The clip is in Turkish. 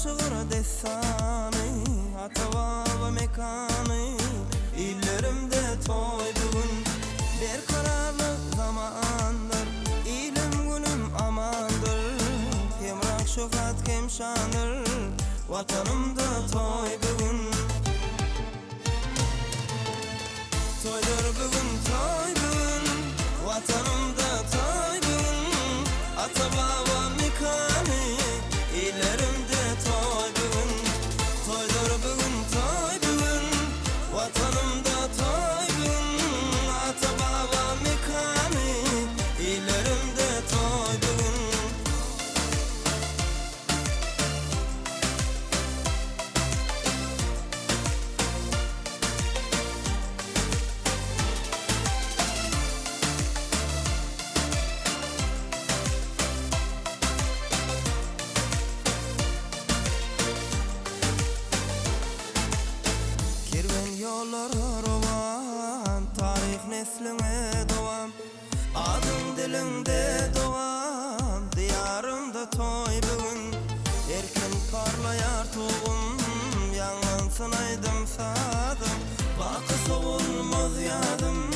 şuur desani, atava ve mekanı, illerimde toy bugün. Bir kararlı zamandır, ilim günüm amandır. Hemrak şöhret kemşandır, vatanımda toy bugün. Toydur bugün, toy bugün, vatanımda toy bugün. Ata baba mekanı, illerimde toy bugün. Toydur bugün, toy bugün, vatanımda toy bugün. Ata baba mekanı, illerimde toy bugün. Yollara rovan, tarih nesline doğan, adım dilimde doğan, diyarımda toy bugün. Erken parlayar tuğum, yangın sınaydım sadım, bakı soğulmaz yadım.